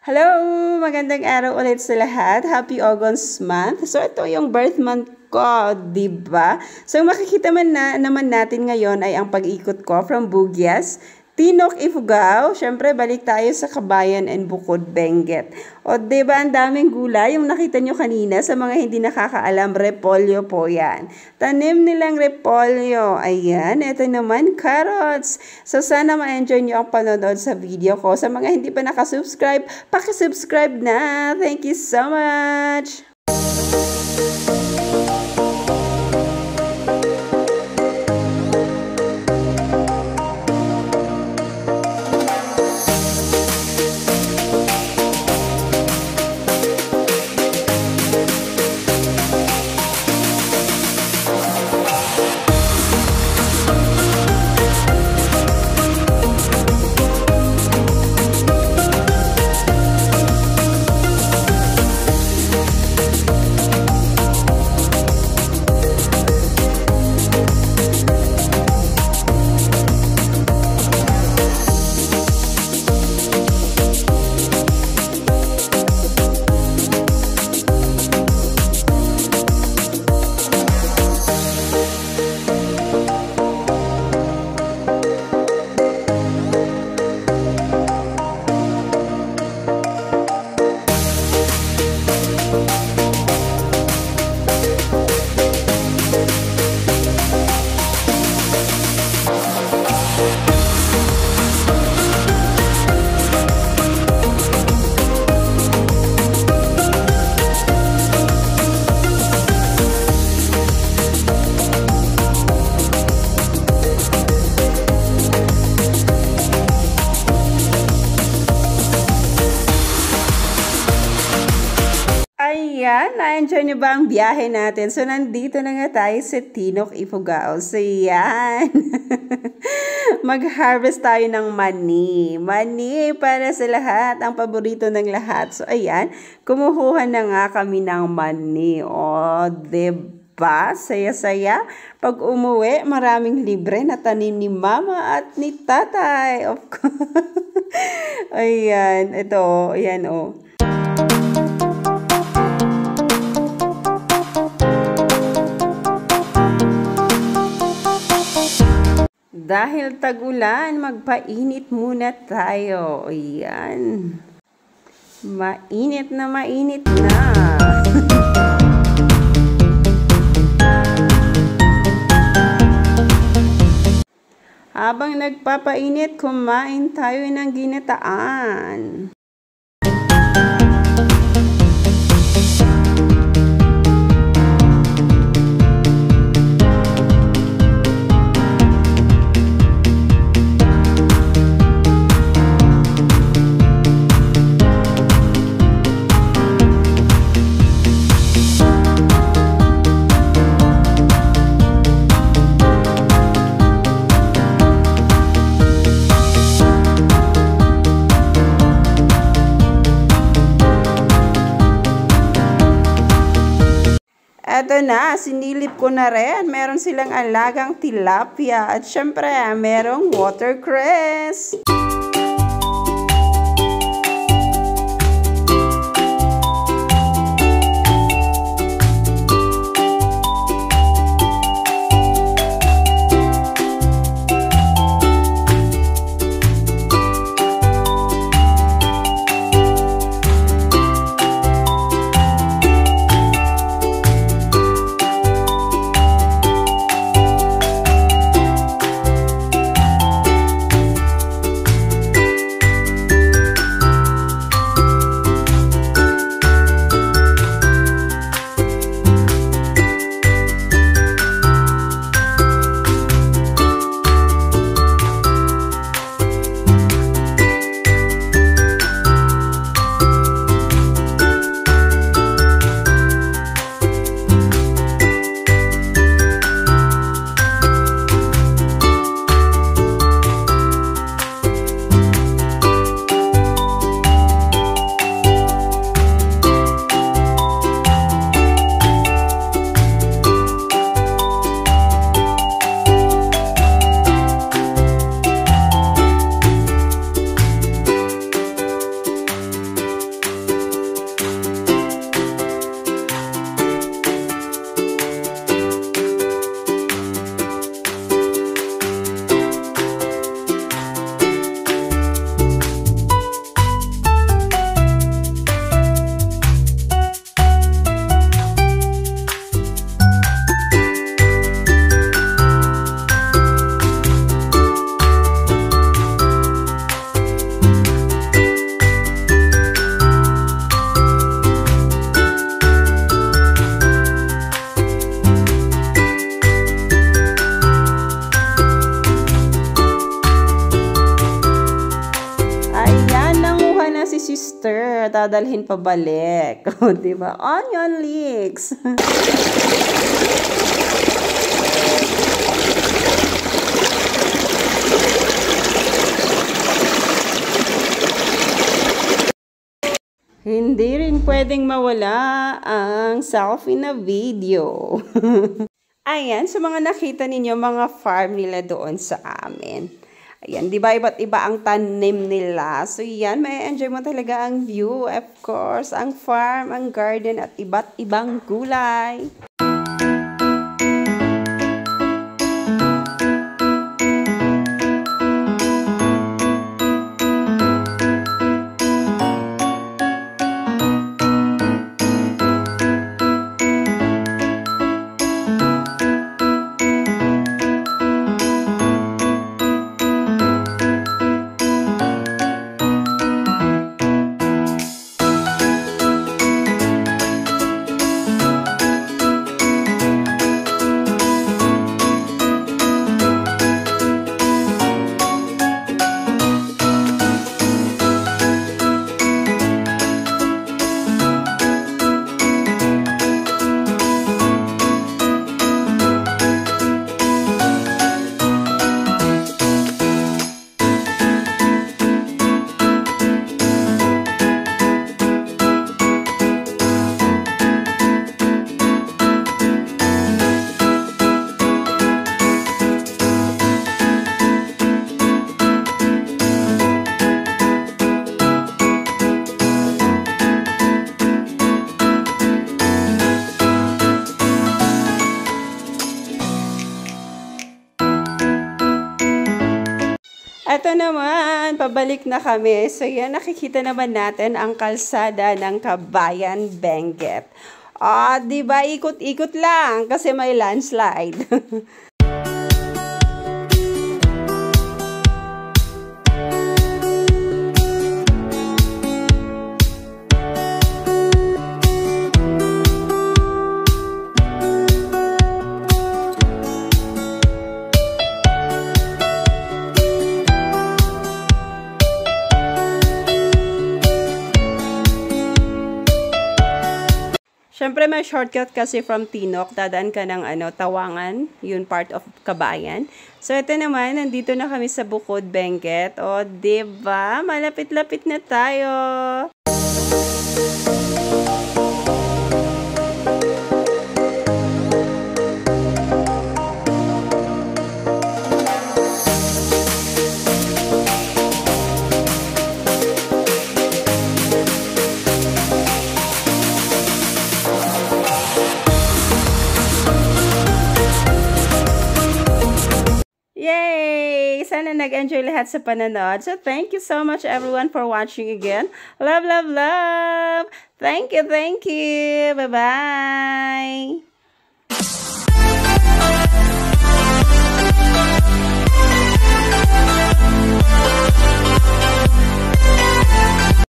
Hello! Magandang araw ulit sa lahat. Happy August month. So, ito yung birth month ko, diba? So, makikita naman natin ngayon ay ang pag-ikot ko from Bugyas, Tinok, Ifugao. Siyempre, balik tayo sa Kabayan and Bukod, Benguet. O, diba, ang daming gulay. Yung nakita nyo kanina, sa mga hindi nakakaalam, repolyo po yan. Tanim nilang repolyo. Ayan, ito naman, carrots. So, sana ma-enjoy nyo ang panonood sa video ko. Sa mga hindi pa nakasubscribe, pakisubscribe na. Thank you so much! Ayan, na-enjoy nyo ba ang biyahe natin? So, nandito na nga tayo sa Tinok, Ifugao. So, yan. Mag-harvest tayo ng mani. Mani para sa lahat. Ang paborito ng lahat. So, ayan. Kumukuha na nga kami ng mani. O, diba? Saya-saya. Pag umuwi, maraming libre na tanim ni mama at ni tatay. Of course. Ayan. Ito, ayan o. Dahil tag-ulan, magpainit muna tayo. Ayan. Mainit na mainit na. Habang nagpapainit, kumain tayo ng ginataan. Ito na, sinilip ko na rin. Meron silang alagang tilapia at syempre, merong watercress. stir, dadalhin pabalik. O, diba? Onion leeks. Hindi rin pwedeng mawala ang selfie na video. Ayan, sa mga nakita ninyo, mga farm nila doon sa amin. Ayan, di ba iba't iba ang tanim nila? So yan, may enjoy mo talaga ang view. Of course, ang farm, ang garden at iba't ibang gulay. Ito naman, pabalik na kami. So yan, nakikita naman natin ang kalsada ng Kabayan, Benguet. Di ba ikot-ikot lang kasi may landslide. Siyempre, may shortcut kasi from Tinok. Dadaan ka ng Tawangan. Yun, part of Kabayan. So, ito naman, nandito na kami sa Bukod, Benguet. O, diba? Malapit-lapit na tayo. Yay! Sana nag-enjoy lahat sa panonood. So, thank you so much everyone for watching again. Love, love, love! Thank you, thank you! Bye-bye!